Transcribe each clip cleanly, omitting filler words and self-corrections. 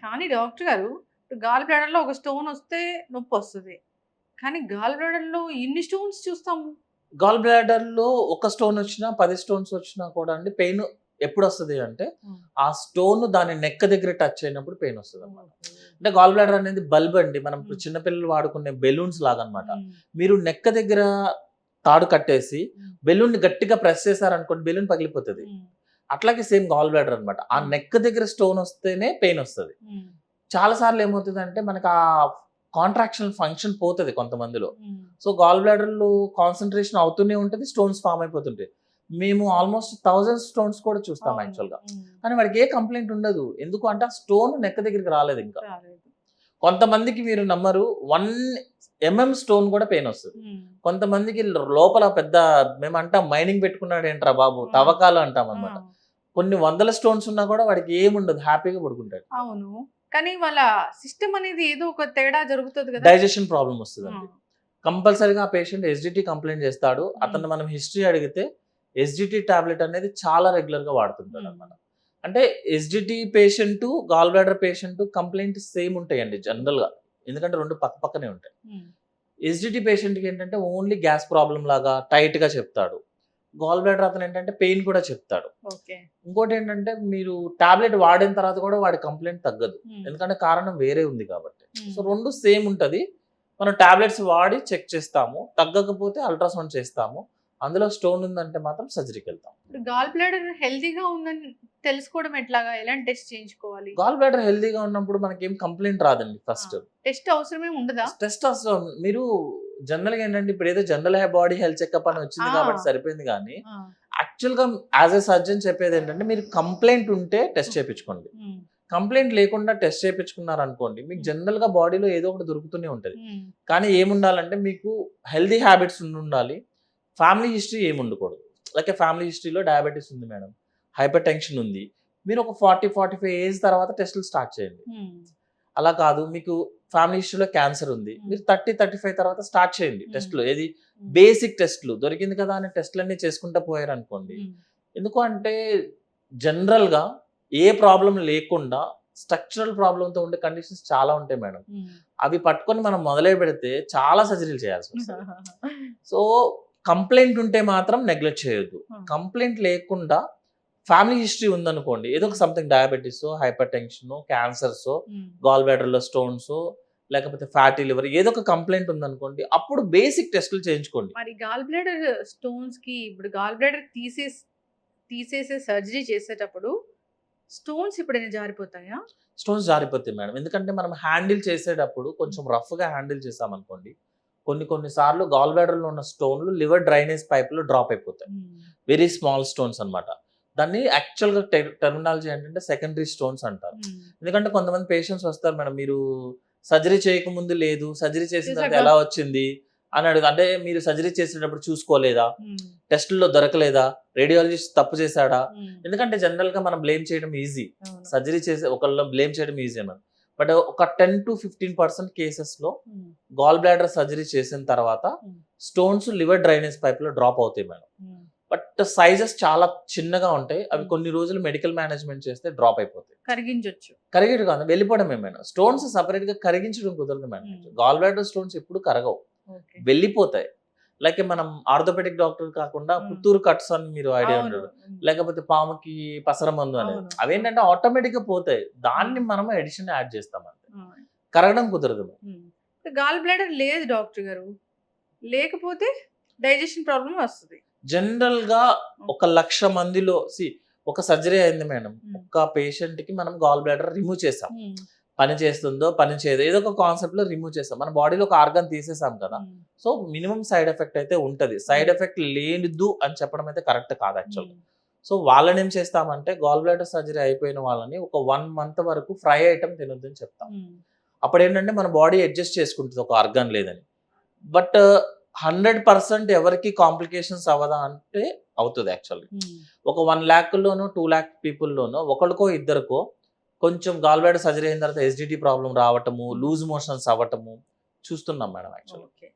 కానీ డాక్టర్ గారు గాల్ బ్లాడర్‌లో ఒక స్టోన్ వస్తే నొప్పొస్తది. కానీ గాల్ బ్లాడర్‌లో ఇన్ని స్టోన్స్ చూస్తాము. గాల్ బ్లాడర్‌లో ఒక స్టోన్ వచ్చినా, 10 స్టోన్స్ వచ్చినా కూడా అండి పెయిన్ ఎప్పుడొస్తది అంటే, హ్మ్. ఆ స్టోన్ దాని నెక్ దగ్గర టచ్ అయినప్పుడు పెయిన్ వస్తదన్నమాట. ఓకే. అంటే గాల్ బ్లాడర్ అనేది బల్బ్ అండి. మనం ఇప్పుడు హ్మ్. చిన్న పిల్లలు వాడుకునే బెలూన్స్ లాగనమాట. హ్మ్. మీరు నెక్ దగ్గర తాడు కట్టేసి, హ్మ్. బెలూన్‌ని గట్టిగా ప్రెస్ చేశారనుకోండి బెలూన్ పగిలిపోతది. హ్మ్. అట్లాగే సేమ్ గాల్ బ్లాడర్ అనమాట. ఆ హ్మ్. నెక్ దగ్గర స్టోన్ వస్తేనే పెయిన్ వస్తది. హ్మ్. చాలా సార్లు ఏమవుతదంటే మనకు ఆ కాంట్రాక్షన్ ఫంక్షన్ పోతది కొంతమందిలో. హ్మ్. సో, గాల్ బ్లాడర్‌లో కాన్సంట్రేషన్ అవుతూనే ఉంటది. స్టోన్స్ ఫార్మ్ అయిపోతుంటాయి. మేము ఆల్‌మోస్ట్ 1000 స్టోన్స్ కూడా చూస్తాం అవును. యాక్చువల్‌గా. హ్మ్. కానీ వాడికి ఏ కంప్లెయింట్ ఉండదు. ఎందుకు అంటే ఆ స్టోన్ నెక్ దగ్గరికి రాలేదింకా. రాలేదు. కొంతమందికి మీరు నమ్మరు 1 స్టోన్ కూడా పెయిన్ వస్తది. హ్మ్. కొంతమందికి లోపల పెద్ద మేమంటాం మైనింగ్ పెట్టుకున్నాడేంట్రా బాబు! ఆ! తవ్వకాలు ఆ! అంటామనమాట. కొన్ని వందల స్టోన్స్ ఉన్నా కూడా వాడికి ఏముండదు. హ్యాపీగా పడుకుంటాడు. అవును. కానీ వాళ్ళ సిస్టమ్ అనేది ఏదో ఒక తేడా జరుగుతది గదా! డైజెషన్ ప్రాబ్లమ్ ఆ! వస్తదండి. కంపల్సరీగా ఆ పేషెంట్ ఎస్‌డిటీ కంప్లెయింట్ చేస్తాడు. హ్మ్. అతన్ని మనం హిస్టరీ అడిగితే ఎస్‌డిటీ టాబ్లెట్ అనేది చాలా రెగ్యులర్‌గా హ్మ్. వాడుతుంటాడనమాట. అంటే acidity patient, gall bladder patient complaint same ఉంటాయండి జనరల్‌గా. ఎందుకంటే 2 పక్క పక్కనే ఉంటాయి. హ్మ్. ఎస్‌డిటీ పేషెంట్‌కి ఏంటంటే ఓన్లీ గ్యాస్ ప్రాబ్లమ్ లాగా టైట్‌గా చెప్తాడు. గాల్ బ్లాడర్ అతనేంటంటే పెయిన్ కూడా చెప్తాడు. ఓకే. ఇంకోటేంటంటే మీరు టాబ్లెట్ వాడిన తర్వాత కూడా వాడి కంప్లెయింట్ తగ్గదు. హ్మ్. ఎందుకంటే కారణం వేరే ఉంది కాబట్టి. సో, హ్మ్. 2 సేమ్ ఉంటది. మనం టాబ్లెట్స్ వాడి చెక్ చేస్తాము. తగ్గకపోతే అల్ట్రాసౌండ్ చేస్తాము. అందులో స్టోన్ ఉందంటే మాత్రం సర్జరీకెళ్తాం. ఇప్పుడు గాల్ బ్లాడర్ హెల్తీగా ఉందని తెలుసుకోవడం ఎట్లాగా? ఎలాంటి టెస్ట్ చేయించుకోవాలి? గాల్ బ్లాడర్ హెల్తీగా ఉన్నప్పుడు మనకేం కంప్లెయింట్ రాదండి ఆ! ఫస్ట్. టెస్ట్ అవసరమేమి ఉండదా? టెస్టోస్టెరోన్ మీరు జనరల్‌గా ఏంటంటే ఇప్పుడేదో జనరల్ బాడీ హెల్త్ చెకప్ అని వచ్చింది కాబట్టి ఆ! సరిపోయింది గానీ, ఆ! యాక్చువల్‌గా యాస్ ఎ సర్జన్ చెప్పేదేంటంటే మీరు కంప్లెయింట్ ఉంటే టెస్ట్ హ్మ్. చేపించుకోండి. హ్మ్. కంప్లెయింట్ లేకుండా టెస్ట్ చేపించుకున్నారనుకోండి, మీకు హ్మ్. జనరల్‌గా బాడీలో ఏదో ఒకటి దొరుకుతూనే ఉంటది. హ్మ్. కానీ ఏముండాలంటే మీకు హెల్తీ హ్యాబిట్స్ ఉండుండాలి. ఫ్యామిలీ హిస్టరీ ఏముండకూడదు. లైక్ ఫ్యామిలీ హిస్టరీలో డయాబెటిస్ ఉంది మేడం. హైపర్ టెన్షన్ ఉంది. మీరు ఒక 40, 45 ఏజ్ తర్వాత టెస్టులు స్టార్ట్ చేయండి. హ్మ్. అలా కాదు మీకు ఫ్యామిలీ హిస్టరీలో క్యాన్సర్ ఉంది. హ్మ్. మీరు 30, 35 తర్వాత స్టార్ట్ చేయండి హ్మ్. టెస్ట్‌లు. ఏది హ్మ్. బేసిక్ టెస్ట్‌లు. దొరికింది కదా అని టెస్ట్‌లన్నీ చేసుకుంటా పోయారనుకోండి. హ్మ్. ఎందుకు అంటే జనరల్‌గా ఏ ప్రాబ్లమ్ లేకుండా స్ట్రక్చరల్ ప్రాబ్లమ్‌తో ఉండే కండిషన్స్ చాలా ఉంటాయి మేడం. హ్మ్. అవి పట్టుకొని మనం మొదలుపెడితే చాలా సర్జరీలు చేయాల్సొస్తది. సో, కంప్లెయింట్ ఉంటే మాత్రం నెగ్లెక్ట్ చేయొద్దు. హ్మ్. కంప్లెయింట్ లేకుండా ఫ్యామిలీ హిస్టరీ ఉందనుకోండి. ఏదో ఒక హ్మ్. సంథింగ్ డయాబెటిసో, హైపర్ టెన్షనో, క్యాన్సర్సో, హ్మ్. గాల్ బ్లాడర్‌లో స్టోన్సో, లేకపోతే ఫ్యాటీ లివర్ ఏదో ఒక కంప్లెయింట్ ఉందనుకోండి. అప్పుడు బేసిక్ టెస్టులు చేయించుకోండి. మరి గాల్ బ్లాడర్ స్టోన్స్‌కి ఇప్పుడు గాల్ బ్లాడర్ తీసేసే సర్జరీ చేసేటప్పుడు స్టోన్స్ ఎప్పుడైనా జారిపోతాయా? Stones జారిపోతాయి madam. ఎందుకంటే మనం హ్యాండిల్ చేసేటప్పుడు హ్మ్. కొంచెం రఫ్‌గా హ్యాండిల్ చేశామనుకోండి. కొన్ని కొన్ని సార్లు గాల్ బ్లాడర్‌లో ఉన్న స్టోన్‌లు లివర్ డ్రైనేజ్ పైప్‌లో డ్రాప్ అయిపోతాయి. హ్మ్. వెరీ స్మాల్ స్టోన్స్ అన్నమాట. దాన్ని యాక్చువల్‌గా టెర్మినాలజీ ఏంటంటే సెకండరీ స్టోన్స్ అంటారు. హ్మ్. ఎందుకంటే కొంతమంది పేషెంట్స్ వస్తారు మేడం. మీరు సర్జరీ చేయకముందు లేదు. సర్జరీ చేసిన తర్వాత చేసాక ఎలా వచ్చింది అని అంటే మీరు సర్జరీ చేసేటప్పుడు చూసుకోలేదా? హ్మ్. టెస్ట్‌ల్లో దొరకలేదా? రేడియాలజిస్ట్ తప్పు చేసాడా? హ్మ్. ఎందుకంటే జనరల్‌గా మనం బ్లేమ్ చేయడం ఈజీ. అవును. సర్జరీ చేసే ఒకళ్ళని బ్లేమ్ చేయడం ఈజీ మనం. బట్ ఒక 10-15% కేసెస్‌లో హ్మ్. గాల్ బ్లాడర్ సర్జరీ చేసిన తర్వాత హ్మ్. స్టోన్స్ లివర్ డ్రైనేజ్ పైప్‌లో డ్రాప్ అవుతాయి మేడం. హ్మ్. బట్ సైజెస్ చాలా చిన్నగా ఉంటాయి. అవి హ్మ్. కొన్ని రోజులు మెడికల్ మేనేజ్‌మెంట్ చేస్తే డ్రాప్ అయిపోతాయి. కరిగించొచ్చు. కరిగేటివి కాదు వెళ్ళిపోవడమే మేడం. స్టోన్స్ సెపరేట్‌గా కరిగించడం కుదరదు మేడం. హ్మ్. గాల్ బ్లాడర్ స్టోన్స్ ఎప్పుడు కరగవు. ఓకే. వెళ్ళిపోతాయి. లైక్ మనం ఆర్థోపెడిక్ డాక్టర్ కాకుండా హ్మ్. పుత్తూరు కట్స్ అని మీరు ఐడియా అవును. ఉంటది. హ్మ్. లేకపోతే పాముకి పసరమందు అనేది. అవును. ఆ! అవేంటంటే ఆటోమేటిక్‌గా పోతాయి. హ్మ్. దాన్ని మనం అడిషన్ యాడ్ చేస్తాం అంతే. ఆ! కరగడం కుదరదు. హ్మ్. గాల్ బ్లాడర్ లేదు డాక్టర్ గారు. లేకపోతే డైజెషన్ ప్రాబ్లమ్ వస్తది. జనరల్‌గా హ్మ్. ఒక 1,00,000 మందిలో ఒక సర్జరీ అయింది మేడం. హ్మ్. ఒక్క పేషెంట్‌కి మనం గాల్ బ్లాడర్ రిమూవ్ చేసాం. హ్మ్. పని చేస్తుందో, పని చేయదో ఏదో ఒక కాన్సెప్ట్‌లో రిమూవ్ చేసాం. మన బాడీలో ఒక ఆర్గాన్ తీసేసాం కదా! హ్మ్. సో, మినిమమ్ సైడ్ ఎఫెక్ట్ అయితే ఉంటది. సైడ్ హ్మ్. ఎఫెక్ట్ లేదు అని చెప్పడం అయితే కరెక్ట్ కాదు హ్మ్. యాక్చువల్‌గా. సో, వాళ్ళనేం చేస్తామంటే గాల్ బ్లాడర్ సర్జరీ అయిపోయిన వాళ్ళని ఒక 1 మంత్ వరకు ఫ్రై ఐటెమ్ తినొద్దని చెప్తాం. హ్మ్. అప్పుడేంటంటే మన బాడీ అడ్జస్ట్ చేసుకుంటది ఒక ఆర్గాన్ లేదని. బట్ 100% ఎవరికీ కాంప్లికేషన్స్ అవ్వదా అంటే అవుతది యాక్చువల్‌గా. హ్మ్. ఒక 1,00,000 లోనో, 2,00,000 పీపుల్‌లోనో ఒకళ్ళకో ఇద్దరికో కొంచెం గాల్ బ్లాడర్ సర్జరీ అయిన తర్వాత ఎస్‌డిటీ ప్రాబ్లమ్ రావటము, హ్మ్. లూజ్ మోషన్స్ అవ్వటము చూస్తున్నాం మేడం యాక్చువల్‌గా. ఓకే.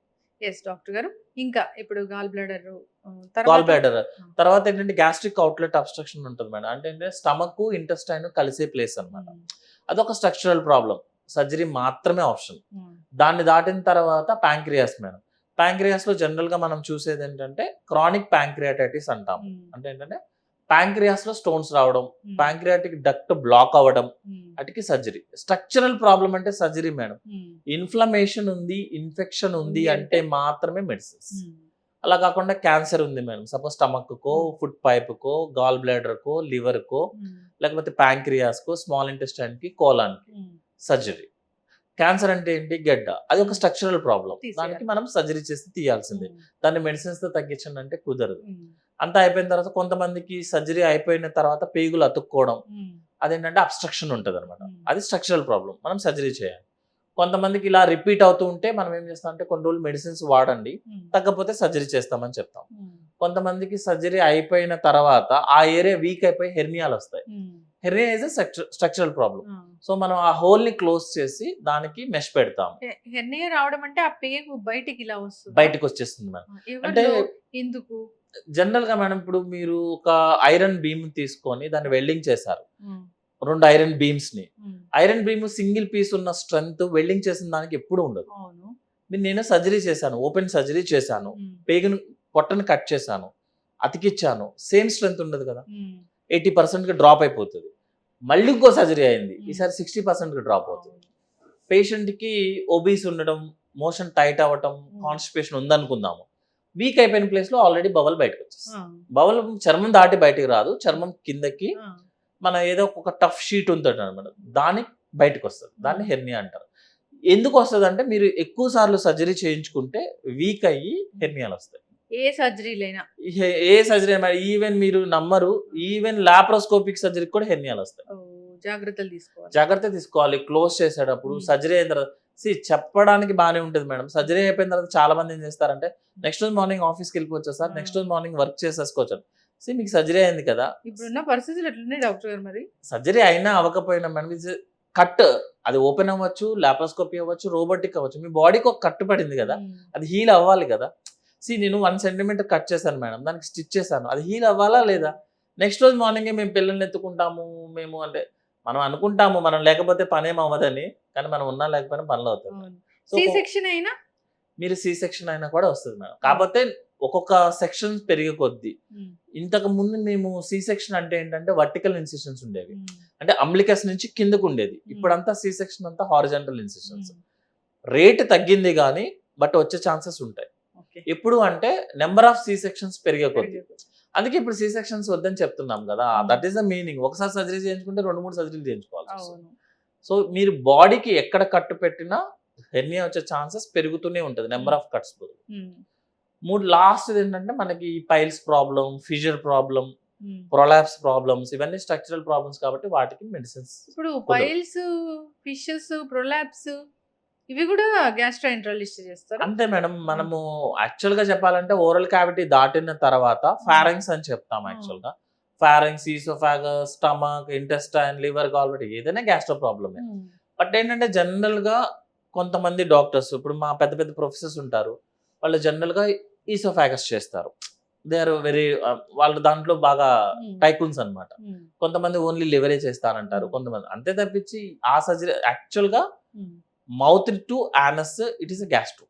ఎస్ డాక్టర్ గారు. ఇంకా ఇప్పుడు గాల్ బ్లాడర్ గాల్ తర్వాత బ్లాడర్ తర్వాత ఏంటంటే గ్యాస్ట్రిక్ అవుట్లెట్ అబ్స్ట్రక్షన్ ఉంటుంది మేడం. అంటే ఏంటంటే స్టమక్ ఇంటెస్టైన్ కలిసే ప్లేస్ అన్నమాట. అదొక స్ట్రక్చరల్ ప్రాబ్లం. సర్జరీ మాత్రమే ఆప్షన్. దాన్ని దాటిన తర్వాత ప్యాంక్రియాస్ మేడం. ప్యాంక్రియాస్‌లో జనరల్‌గా మనం చూసేది ఏంటంటే క్రానిక్ ప్యాంక్రియాటైటిస్ అంటాం. అంటే ఏంటంటే ప్యాంక్రియాస్‌లో స్టోన్స్ రావడం, ప్యాంక్రియాటిక్ డక్ట్ బ్లాక్ అవ్వడం, వాటికి సర్జరీ. స్ట్రక్చరల్ ప్రాబ్లం అంటే సర్జరీ మేడం. ఇన్‌ఫ్లమేషన్ ఉంది, ఇన్ఫెక్షన్ ఉంది ఉంది అంటే అంటే మాత్రమే మెడిసిన్స్. అలా కాకుండా క్యాన్సర్ ఉంది మేడం. సపోజ్ స్టమక్‌కో, ఫుడ్ పైప్‌కో, గాల్ బ్లాడర్‌కో, లివర్‌కో, లేకపోతే ప్యాంక్రియాస్‌కో, స్మాల్ ఇంటెస్టైన్‌కి, కోలాన్‌కి సర్జరీ. క్యాన్సర్ అంటే ఏంటి? గెడ్డ. అది ఒక స్ట్రక్చరల్ ప్రాబ్లమ్. తీసేయాలి. దానికి మనం సర్జరీ చేసి తీయాల్సిందే. దాన్ని మెడిసిన్స్‌తో తగ్గించండి అంటే కుదరదు. అంతా అయిపోయిన తర్వాత కొంతమందికి సర్జరీ అయిపోయిన తర్వాత పేగులు అతుక్కోవడం, అదేంటంటే అబ్స్ట్రక్షన్ ఉంటదనమాట. అది స్ట్రక్చరల్ ప్రాబ్లమ్. మనం సర్జరీ చేయాలి. కొంతమందికి ఇలా రిపీట్ అవుతూ ఉంటే మనం ఏం చేస్తామంటే కొన్ని రోజులు మెడిసిన్స్ వాడండి. తగ్గకపోతే సర్జరీ చేస్తామని చెప్తాం. కొంతమందికి సర్జరీ అయిపోయిన తర్వాత ఆ ఏరియా వీక్ అయిపోయి హెర్నియాలొస్తాయి. Hernia is a structural problem. So మనం ఆ హోల్‌ని క్లోజ్ చేసి దానికి మెష్ పెడతాం. హెర్నియా రావడం అంటే ఆ పేగు బయటికి ఇలా వస్తుంది. బయటకొచ్చేస్తుంది మేడం. అంటే ఎవరిలో ఎందుకు? జనరల్‌గా మేడం ఇప్పుడు మీరు ఒక ఐరన్ బీమ్ తీసుకొని దాన్ని వెల్డింగ్ చేశారు. 2 ఐరన్ బీమ్స్‌ని. ఐరన్ బీమ్ సింగిల్ పీస్ ఉన్న స్ట్రెంత్ వెల్డింగ్ చేసిన దానికి ఎప్పుడు ఉండదు. అవును. నేను సర్జరీ చేశాను. ఓపెన్ సర్జరీ చేశాను. పేగుని పొట్టని కట్ చేశాను. అతికిచ్చాను. సేమ్ స్ట్రెంత్ ఉండదు కదా! 80%కి డ్రాప్ అయిపోతది. మళ్ళీ ఇంకో సర్జరీ అయింది. ఈసారి 60%కి డ్రాప్ అవుతుంది. పేషెంట్‌కి ఒబీస్ ఉండడం, మోషన్ టైట్ అవ్వటం, కాన్‌స్టిపేషన్ ఉందనుకుందాము. వీక్ అయిపోయిన ప్లేస్‌లో ఆల్రెడీ బవల్ బయటకొచ్చేస్తుంది. బవల్ చర్మం దాటి బయటికి రాదు. చర్మం కిందకి మన ఏదో ఒక టఫ్ షీట్ ఉంటదనమాట. దాన్ని బయటకొస్తది. దాన్ని హెర్నియా అంటారు. ఎందుకు వస్తదంటే మీరు ఎక్కువ సార్లు సర్జరీ చేయించుకుంటే వీక్ అయ్యి హెర్నియాలొస్తాయి. ఏ సర్జరీలైనా. ఏ సర్జరీ అయినా ఈవెన్ మీరు నమ్మరు. ఈవెన్ లాప్రోస్కోపిక్ సర్జరీకి కూడా హెర్నియాలొస్తాయి. జాగ్రత్తలు తీసుకోవాలి. జాగ్రత్త తీసుకోవాలి. క్లోజ్ చేసేటప్పుడు సర్జరీ అయిన తర్వాత చెప్పడానికి బానే ఉంటది మేడం. సర్జరీ అయిపోయిన తర్వాత చాలా మంది ఏం చేస్తారంటే నెక్స్ట్ రోజు మార్నింగ్ ఆఫీస్‌కి వెళ్ళిపోవచ్చా సార్? నెక్స్ట్ రోజు మార్నింగ్ వర్క్ చేసేసుకోవచ్చా? మీకు సర్జరీ అయింది కదా! ఇప్పుడున్న పరిస్థితులు ఎట్లున్నాయి డాక్టర్ గారు మరి? సర్జరీ అయినా అవ్వకపోయినా మేడం కట్ అది ఓపెన్ అవ్వచ్చు, లాప్రోస్కోపీ అవ్వచ్చు, రోబోటిక్ అవ్వచ్చు. మీ బాడీకి ఒక కట్టు పడింది కదా! అది హీల్ అవ్వాలి కదా! నేను 1 సెంటీమీటర్ కట్ చేశాను మేడం. దానికి స్టిచ్ చేశాను. అది హీల్ అవ్వాలా లేదా? నెక్స్ట్ రోజు మార్నింగే మేము పిల్లల్ని ఎత్తుకుంటాము. మేము అంటే మనం అనుకుంటాము మనం లేకపోతే పనేం అవ్వదని. కానీ మనం ఉన్నా లేకపోయినా పనులవుతాయి. సో, సి సెక్షన్ అయినా? మీరు సి సెక్షన్ అయినా కూడా వస్తది మేడం. కాకపోతే ఒక్కొక్క సెక్షన్స్ పెరిగే కొద్దీ. ఇంతకు ముందు మేము సి సెక్షన్ అంటే ఏంటంటే వర్టికల్ ఇన్సిషన్స్ ఉండేవి. అంటే అంబ్లికస్ నుంచి కిందకు ఉండేది. ఇప్పుడంతా సి సెక్షన్ అంతా హారిజాంటల్ ఇన్సిషన్స్. రేట్ తగ్గింది గానీ బట్ వచ్చే ఛాన్సెస్ ఉంటాయి. ఎప్పుడు అంటే నెంబర్ ఆఫ్ సి సెక్షన్స్ పెరిగే కొద్దీ. అందుకే ఇప్పుడు సి సెక్షన్స్ వద్దని చెప్తున్నాం కదా! That is the meaning. ఒకసారి సర్జరీ చేయించుకుంటే 2, 3 సర్జరీలు చేయించుకోవాల్సి వస్తుంది. సో మీరు బాడీకి ఎక్కడ కట్టు పెట్టినా హెర్నియా వచ్చే ఛాన్సెస్ పెరుగుతూనే ఉంటది. నెంబర్ ఆఫ్ కట్స్ బదులు. లాస్ట్‌ది ఏంటంటే మనకి piles problem, fissure problem, prolapse problems ఇవన్నీ స్ట్రక్చరల్ ప్రాబ్లమ్స్ కాబట్టి వాటికి మెడిసిన్స్. ఇప్పుడు పైల్స్, ఫిషెస్, ప్రొలాప్స్ ఇవి కూడా గ్యాస్ట్రోఎంటరాలజిస్ట్ చేస్తారా? అంతే మేడం. మనము యాక్చువల్‌గా చెప్పాలంటే ఓరల్ క్యావిటీ దాటిన తర్వాత ఫారింగ్స్ అని చెప్తాం యాక్చువల్‌గా. Pharynx, oesophagus, stomach, intestine, liver, gall bladder ఏదైనా గ్యాస్ట్రో ప్రాబ్లమే. బట్ ఏంటంటే జనరల్‌గా కొంతమంది డాక్టర్స్ ఇప్పుడు మా పెద్ద పెద్ద ప్రొఫెసర్స్ ఉంటారు. వాళ్ళు జనరల్‌గా ఈసోఫాగస్ చేస్తారు. దే ఆర్ వెరీ వాళ్ళు దాంట్లో బాగా టైకూన్స్ అన్నమాట. కొంతమంది ఓన్లీ లివరే చేస్తారంటారు. కొంతమంది అంతే తప్పించి ఆ సర్జరీ యాక్చువల్‌గా mouth to anus it is a gastro.